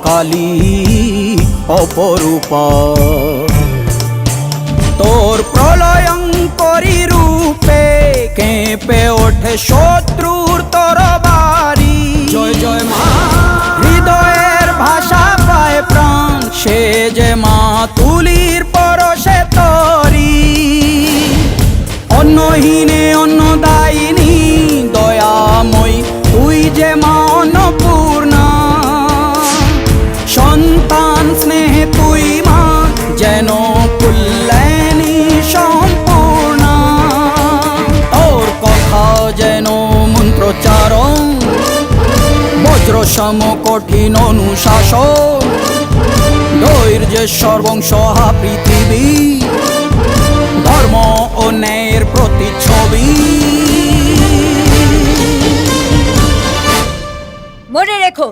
কালী অপরূপা। তোর প্রলয়ঙ্করী রূপে কেঁপে ওঠে শত্রুর তরবারি। জয় জয় মা, হৃদয়ের ভাষা পায় প্রাণ, সে যে মা তুলির পরশে তরি। অন্নহীনে অন্নদায়িনী দয়াময়ী, তুই যে মা অন্নপূর্ণা। সন্তান স্নেহে তুই মা যেন কল্যাণী সম্পূর্ণা। তোর কথা যেন মন্ত্রোচ্চারণ, বজ্রসম কঠিন অনুশাসন। ধৈর্যেশ্বর বংশহা পৃথিবী, ধর্ম ও ন্যায়ের প্রতিচ্ছবি। মনে রেখো,